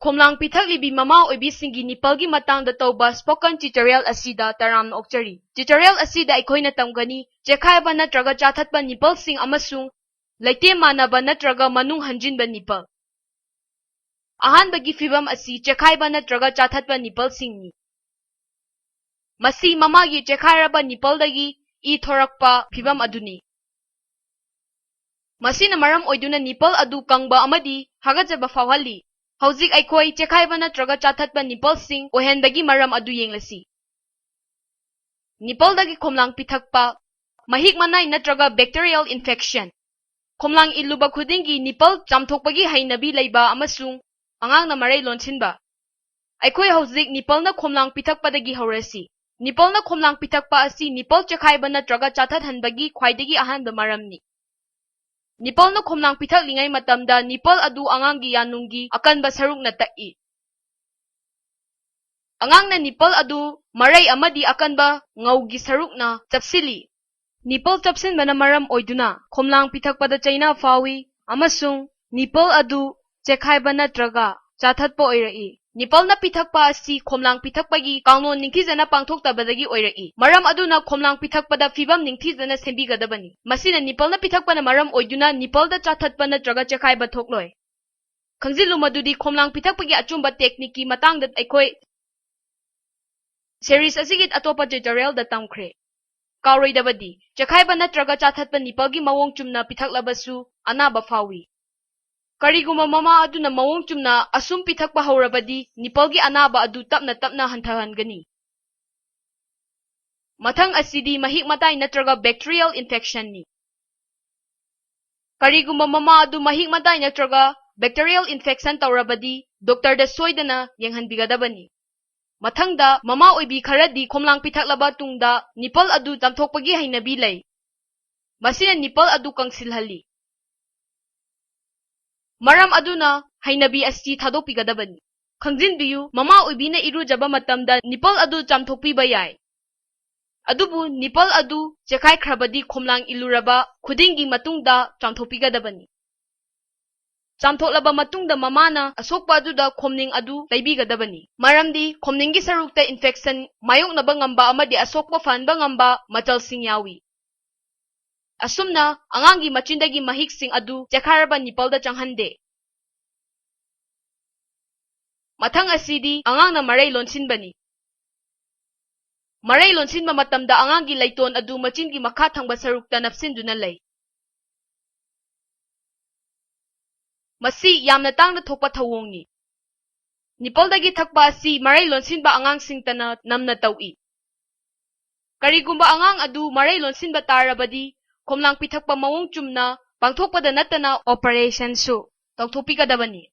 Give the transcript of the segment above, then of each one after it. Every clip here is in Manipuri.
Khomlang pithaklibi mama oibisinggi nipple gi matangda tawba spoken tutorial asida taramna okchari. Tutorial asida aikoina tamgani chekhaiba natraga chathatba nipple sing amasung laite manaba natraga manung hanjinba nipple. Ahanbagi fibam asi chekhaiba natraga chathatba nipple singni. Masi mamagi chekhairaba nipple dagi I thorakpa fibam aduni. Masina maram oiduna nipple adu kangba amadi hagajaba fawhali. Hauzik aikoi chekhaiba natraga chathatba nipple sing ohenbagi maram adu yenglasi. Nipple dagi khomlang pithakpa mahik manai natraga bacterial infection. Khomlang iluba khudingi nipple chamthokpagi hainabi leiba amasung angangna marai lonsinba. Aikoi hauzik nipple na khomlang pithakpa dagi haurasi. Nipple na khomlang pithakpa asi nipple chekhaiba natraga chathathanbagi khwaidagi ahanba maramni. Nipple na khomlang pithaklingai matamda nipple adu angangi yanunggi akanba saruk na tai. Angang na nipple adu marai amadi akanba ngaugi saruk na chapsili. Nipple chapsinba na maram oiduna khomlang pithakpada chaina fawi amasung nipple adu chekhaiba natraga chathatpa oirai. Nipple na pithakpa asi khomlang pithakpagi kangnon ningthizana pangthoktabadagi oirai. Maram aduna khomlang pithakpada fibam ningthizana sembigadabani. Masina nipple na pithakpa na maram oiduna nipple da chathatpa natraga chekhaiba thokloi. Khangzilu madudi khomlang pithakpagi achumba tekniki matangda aikoi series asigit atopa tutorial da tamkhre. Kauroidabadi chekhaiba natraga chathatpa nipple gi mawong chumna pithaklabasu anaba fawi. Kariguma mama aduna mawong chumna asum pithakpa haurabadi nipple gi anaba adu tapna hantahangani. Mathang asidi mahik matai natraga bacterial infection ni. Kariguma mama adu mahik matai natraga bacterial infection taurabadi doctor da soidana yenghanbigadabani. Mathangda mama oibi kharadi khomlang pithaklaba tungda nipple adu tamthokpagi hainabi lei. Masina nipple adu kangsilhali. Maram aduna hainabi asti thadokpigadabani. Khangjinbiyu mama oibina irujaba matamda nipple adu chamthokpiba yai. Adubu nipple adu chekhai khrabadi khomlang iluraba khudingi matungda chamthokpigadabani. Chamthoklaba matungda mamana asokpa aduda khomning adu laibigadabani. Maramdi khomninggi sarukta infection mayoknaba ngamba amadi asokpa fanba ngamba machalsing yawi. Asumna angangi machindagi mahiksing adu chekharaba nipple da changhande. Mathang asidi angangna marai lonsinbani. Marai lonsinba matamda angangi laiton adu machingi makha thangba sarukta napsinduna lei. Masi yamna tangna thokpa thawongni. Nipple dagi thakpa asi marai lonsinba angangsing tana namna tawi. Karigumba angang adu marai lonsinba tarabadi khomlang pithakpa mawong chumna pangthokpada natana operation su tawthokpigadabani.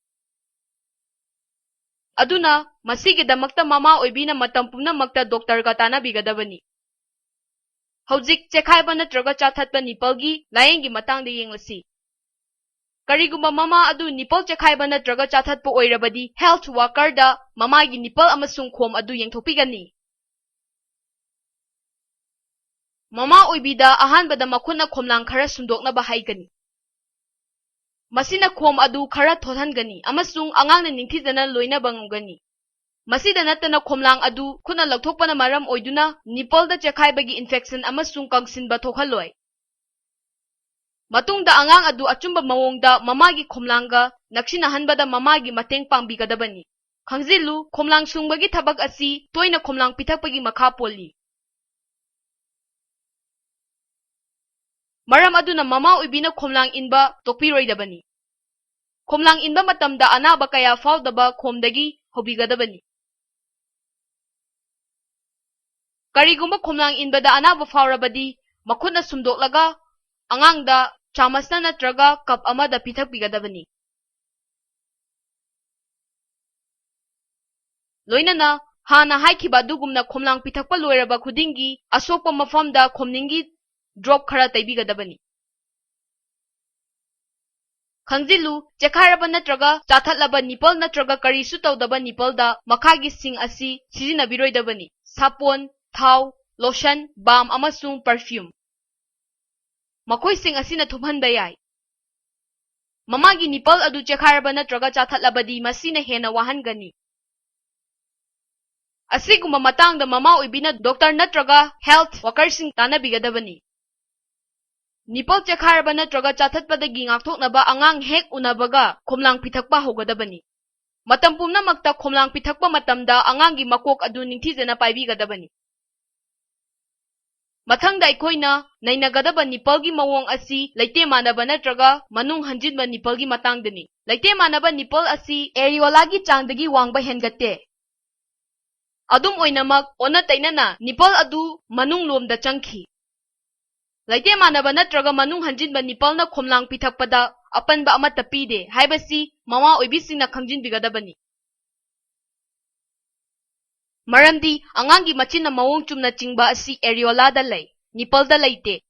Aduna masigidamakta mama oibina matam pumnamakta doctor ka tanabigadabani. Hauzik chekhaiba natraga chathatpa nipple gi layengi matangda yenglasi. Karigumba mama adu nipple chekhaiba natraga chathatpa oirabadi health worker da mama gi nipple amasung khom adu yengthokpigani. Mama oibida ahanbada makhuna khomlang khara sumdoknaba haigani. Masina khom adu khara thothangani amasung angangna ningthizana loinaba ngamgani. Masida natana khomlang adu khuna lathokpana maram oiduna nipple da chekhaibagi infection amasung kangsinba thokhaloi. Matungda angang adu achumba mawongda mamagi khomlangga nakshinahanbada mamagi mateng pangbigadabani. Khangzilu khomlang sungbagi thabak asi toina khomlang pithakpagi makha poli. Maram aduna mama oibina khomlang inba tokpiroidabani. Khomlang inba matamda anaba kaya fawdaba khomdagi hobigadabani. Karigumba khomlang inbada anaba fawrabadi makhutna sumdoklaga angangda chamasna natraga cup amada pithakpigadabani. Loinana hana haikhiba adugumna khomlang pithakpa loiraba khudingi asokpa mafamda khomninggi drop khara taibigadabani. Khangzilu chekharaba natraga chathatlaba nipple natraga karisu tawdaba nipple da makhagi sing asi sijinabiroidabani. Sapon, thau, lotion, balm amasung perfume. Makhoi sing asina thumhanba yai. Mamagi nipple adu chekharaba natraga chathatlabadi masina hena wahangani. Asiguma matangda mama oibina doctor natraga health workersing tanabigadabani. Nipple chekharaba natraga chathatpadagi ngakthoknaba angang hek unabaga khomlang pithakpa hogadabani. Matam pumnamakta khomlang pithakpa matamda angangi makok adu ningthijana paibigadabani. Mathangda aikoina nainagadaba nipple gi mawong asi leite manaba natraga manung hanjinba nipple gi matangdani. Leite manaba nipple asi areola gi changdagi wangba hengatte. Adum oinamak ona tainana nipple adu manung lomda changki. Leite manaba natraga manung hanjinba nipple na khomlang pithakpada apanba amata pide haibasi mama oibisingna khangjinbigadabani. Maramdi angangi machinna mawong chumna chingba asi areola da lay, nipple da leite.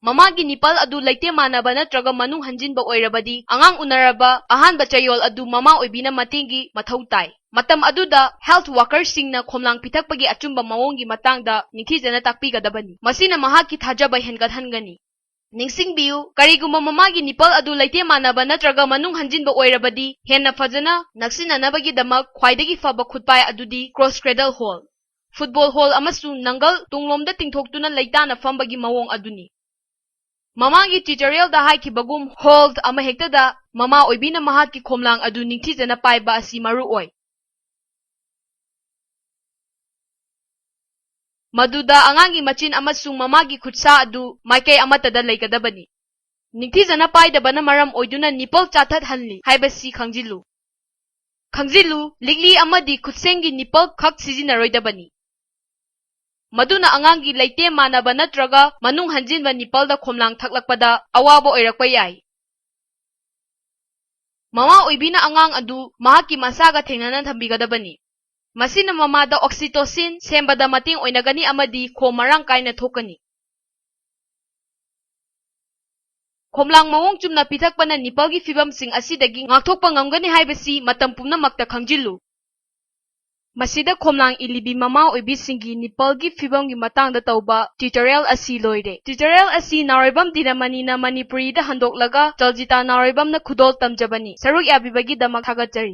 Mamagi nipple adu leite manaba natraga manung hanjinba oirabadi angang unaraba ahanba chayol adu mama oibina matingi mathau tai. Matam aduda health workers singna khomlang pithakpagi achumba mawongi matangda ningthijana takpigadabani. Masina mahaki thajaba hengathangani. Ningsingbiu karigumba mamagi nipple adu leite manaba natraga manung hanjinba oirabadi henna fajana naksinanabagi damak khwaidagi faba khutpai adudi cross cradle hole. Football hole amasu nangal tunglomda tingthoktuna leitana fambagi mawong aduni. Mamagi tutorial da haikibagum hold ama hektada mama oibina mahaki khomlang adu ningthijana paiba asi maru oi. Maduda angangi machin amasung mamagi khutsa adu maikai amatada leikadabani. Ningthijana paidabana maram oiduna nipple chathat hanli haibasi khangjilu. Khangjilu ligli amadi khutsengi nipple khak sijinaroidabani. Maduna angangi leite manaba natraga manung hanjinba nipple da khomlang thaklakpada awaba oirakpa yai. Mama oibina angang adu mahaki masaga thengnana thambigadabani. Masina mamada oxytocin sembada mating oinagani amadi khom marang kaina thokani. Khomlang mawong chumna pithakpana nipple gi fibamsing asidagi ngakthokpa ngamgani haibasi matam pumnamakta khangjilu. Masida khomlang ilibi mama oibisingi nipple gi fibamgi matangda tauba tutorial asi loire. Tutorial asi naroibam dinamanina Manipuri da handoklaga Jaljita naroibam na khudol tamjabani. Saruk yabibagi damak thagatjari.